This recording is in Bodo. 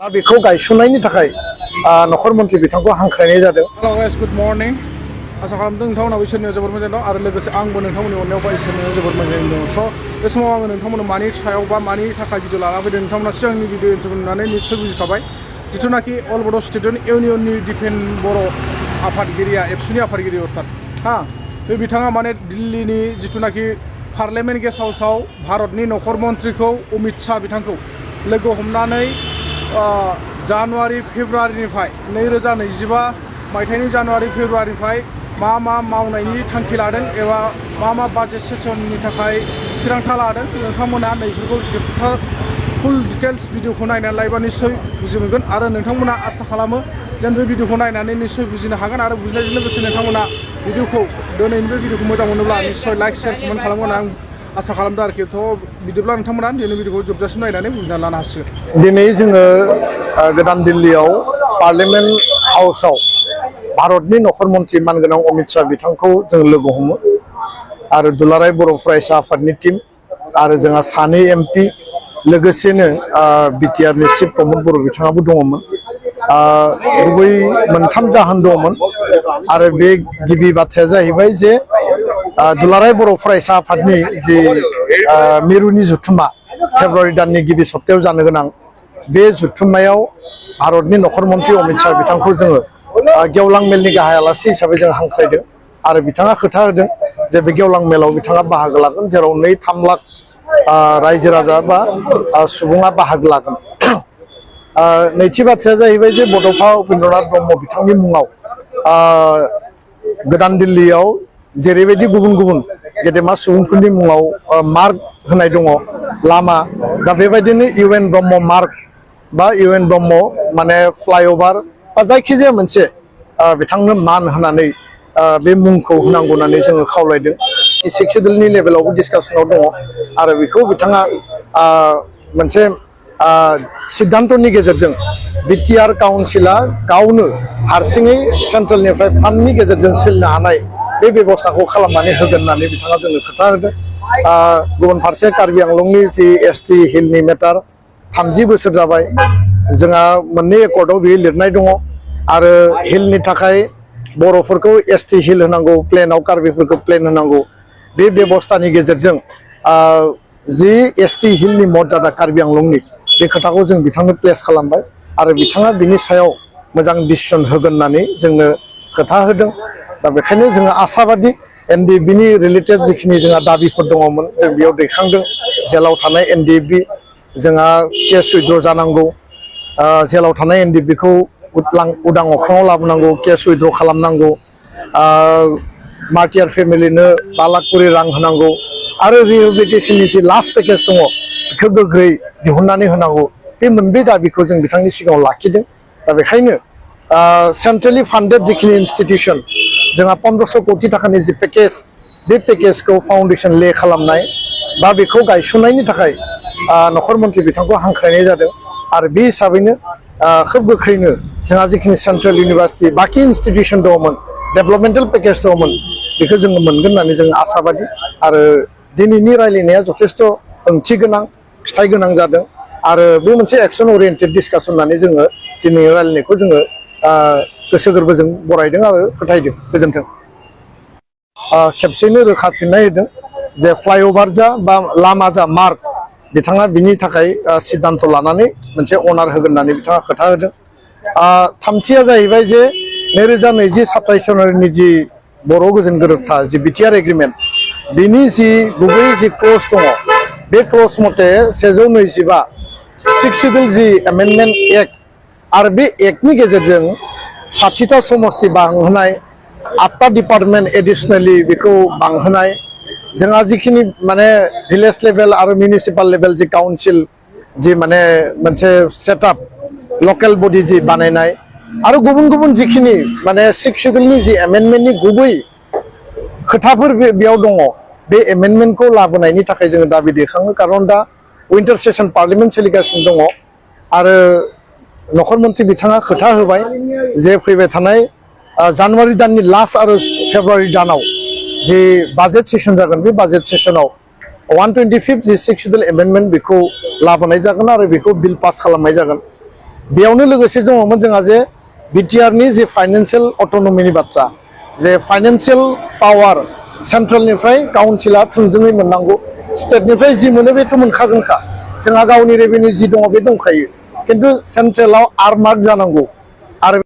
बेखौ गायसननायनि थाखाय नखर मन्त्रि बिथांखौ हांख्रायनाय जादों। Hello guys, good morning. आसा खालामदों नोंथांमोनाबो इसोरनियाव जोबोद मोजां दं आरो लोगोसे आंबो नोंथांमोननि अननायावबा इसोरनियाव जोबोद मोजां दं। स' बे समाव आङो नोंथांमोननो मानि सायाव बा मानि थाखाय भिडिअ लाना फैदों नोंथांमोना सिगांनि भिडिअ इन्ट्र'खौ नुनानै निश्चय बुजिखाबाय। जिथुनाखि अल बड' स्टुडेन्ट इउनियननि डिफेन्स बर' आफादगिरिया एबसुनि आफादगिरि अर्थात बे बिथाङा माने दिल्लीनि जिथुनाखि पार्लियामेन्ट गेस्ट हाउसाव भारतनि नखर मन्थ्रिखौ अमित शाह बिथांखौ लोगो हमनानै जानुवारि फेब्रुवारिनिफ्राय 2025 मायथाइनि जानुवारि फेब्रुवारिनिफ्राय मा मावनायनि थांखि लादों एबा मा बाजेट सेसननि थाखाय थिरांथा लादों नोंथांमोना नैफोरखौ जोबथा फुल डिटेल्स भिडिअखौ नायनानै लायोबा निश्चय बुजि मोनगोन आरो नोंथांमोना आसा खालामो जेन बे भिडिअखौ नायनानै निश्चय बुजिनो हागोन आरो बुजिनायजों लोगोसे नोंथांमोना भिडिअखौ दिनैनि बे भिडिअखौ मोजां मोनोब्ला निश्चय लाइक शेयार कमेन्ट खालामगोन आं आसा खालामदों आरोखि। थ' बिदिब्ला नोंथांमोना दिनै भिडिअखौ जोबजासिम नायनानै बुजिना लानो हासिगोन। दिनै जोङो गोदान दिल्लीयाव पार्लियामेन्ट हाउसाव भारतनि नखर मन्त्रि मानगोनां अमित शाह बिथांखौ जों लोगो हमो आरो दुलाराय बर' फरायसा आफादनि टीम आरो जोंहा सानै एमपि लोगोसेनो बिटिआरनि चिफ प्रमद बर' बिथाङाबो दङमोन। गुबै मोनथाम जाहोन दङमोन आरो बे गिबि बाथ्राया जाहैबाय जे दुलाराय बर' फरायसा आफादनि जि मिरुनि जुथुमा फेब्रुवारि दाननि गिबि सप्तायाव जानो गोनां बे जुथुम्मायाव भारतनि नखर मन्त्रि अमित शाह बिथांखौ जोङो गेवलां मेलनि गाहाय आलासि हिसाबै जों हांख्रायदों आरो बिथाङा खोथा होदों जे बे गेवलां मेलाव बिथाङा बाहागो लागोन जेराव 2-3 लाख रायजो राजा बा सुबुङा बाहागो लागोन। नैथि बाथ्राया जाहैबाय जे बड'फा उपेन्द्रनाथ ब्रह्म बिथांनि मुङाव गोदान दिल्लीयाव जेरैबायदि गुबुन गुबुन गेदेमा सुबुंफोरनि मुङाव मार्क होनाय दङ लामा, दा बेबायदिनो इउएन ब्रह्म मार्क बा इउएन ब्रह्म माने फ्लाइअभार बा जायखिजाया मोनसे बिथांनो मान होनानै बे मुंखौ होनांगौ होननानै जोङो खावलायदों। सेक्सुवेलनि लेभेलावबो डिसकासनाव दङ आरो बेखौ बिथाङा मोनसे सिद्धान्तनि गेजेरजों बिटिआर काउन्सिला गावनो हारसिङै सेन्ट्रेलनिफ्राय फान्डनि गेजेरजों सोलिनो हानाय बे बेबस्थाखौ खालामनानै होगोन होननानै बिथाङा जोंनो खोथा होदों। गुबुन फारसे कार्बि आंलंनि जि एसटि हिलनि मेटार 30 बोसोर जाबाय जोंहा मोननै एकर्डआव बेयो लिरनाय दङ आरो हिलनि थाखाय बर'फोरखौ एसटि हिल होनांगौ, प्लेनाव कार्बिफोरखौ प्लेन होनांगौ। बे बेबस्थानि गेजेरजों जि एसटि हिलनि मर्यादा कार्बि आंलंनि बे खोथाखौ जों बिथांनो प्लेस खालामबाय आरो बिथाङा बिनि सायाव मोजां डिसिसन होगोन होननानै जोंनो खोथा होदों। दा बेखायनो जोङो आसाबादि एनडिएफबिनि रिलेटेड जिखिनि जोंहा दाबिफोर दङमोन जों बेयाव दैखांदों। जेलाव थानाय एनडिएफबि जोंहा केस उइद्र' जानांगौ, जेलाव थानाय एनडिएफबिखौ उदां अख्राङाव लाबोनांगौ, केस उइद्र' खालामनांगौ, मार्टियार फेमिलिनो 5 लाख करि रां होनांगौ आरो रिहेबिलिटेसननि जि लास्ट पेकेज दङ बेखौ गोख्रै दिहुननानै होनांगौ। बे मोनब्रै दाबिखौ जों बिथांनि सिगाङाव लाखिदों। दा बेखायनो सेन्ट्रेलि फान्डेड जिखिनि इनस्टिटिउसन जोंहा 1500 कोटि थाखानि जि पेकेज बे पेकेजखौ फाउन्डेसन ले खालामनाय बा बेखौ गायसननायनि थाखाय नखर मन्त्रि बिथांखौ हांख्रायनाय जादों आरो बे हिसाबैनो खोब गोख्रैनो जोंहा जिखिनि सेन्ट्रेल इउनिभार्सिटि बाखि इनस्टिटिउसन दङमोन डेभेलपमेन्टेल पेकेज दङमोन बेखौ जोङो मोनगोन होननानै जों आसाबादि आरो दिनैनि रायलायनाया जथेस्थ' ओंथि गोनां फिथाइ गोनां जादों आरो बे मोनसे एक्सन अरियेन्टेड डिसकासन होननानै जोङो दिनैनि रायलायनायखौ जोङो गोसो गोरबोजों बरायदों आरो फोथायदों। गोजोन्थों। खेबसेनो रोखा फिननाय होदों जे फ्लाइअभार जा बा लामा जा मार्क बिथाङा बिनि थाखाय सिद्धान्त लानानै मोनसे अनार होगोन होननानै बिथाङा खोथा होदों। थामथिया जाहैबाय जे 2020 27 जानुवारिनि जि बर' गोजोन गोरोबथा जि बिटिआर एग्रिमेन्ट बिनि जि गुबै जि क्लज दङ बे क्लज मथे 125 सिक्सुवेल जि एमेन्डमेन्ट एक्ट आरो बे एक्टनि गेजेरजों 60टा समस्ति बांहोनाय 8टा डिपार्टमेन्ट एडिसनेलि बेखौ बांहोनाय जोंहा जिखिनि माने भिलेज लेभेल आरो मिउनिसिपाल लेभेल जि काउन्सिल जि माने मोनसे सेटआप लकेल बडि जि बानायनाय आरो गुबुन गुबुन जिखिनि माने सिक्सुवेलनि जि एमेन्डमेन्टनि गुबै खोथाफोर बेयाव दङ बे एमेन्डमेन्टखौ लाबोनायनि थाखाय जोङो दाबि दैखाङो। खारन दा उइन्टार सेसन पार्लियामेन्ट सोलिगासिनो दङ आरो नखर मन्त्रि बिथाङा खोथा होबाय जे फैबाय थानाय जानुवारि दाननि लास्ट आरो फेब्रुवारि दानाव जि बाजेट सेसन जागोन बे बाजेट सेसनाव 125 जि सिक्सुवेल एमेन्डमेन्ट बेखौ लाबोनाय जागोन आरो बेखौ बिल पास खालामनाय जागोन। बेयावनो लोगोसे दङमोन जोंहा जे बिटिआरनि जे फाइनान्सियेल अट'नमिनि बाथ्रा जे फाइनान्सियेल पावार सेन्ट्रेलनिफ्राय काउन्सिला थोंजोङै मोननांगौ स्टेटनिफ्राय जि मोनो बेथ' मोनखागोनखा जोंहा गावनि रेभिनिउ जि दङ बे दंखायो खिन्थु सेन्ट्रेलाव आरमार्क जानांगौ आरो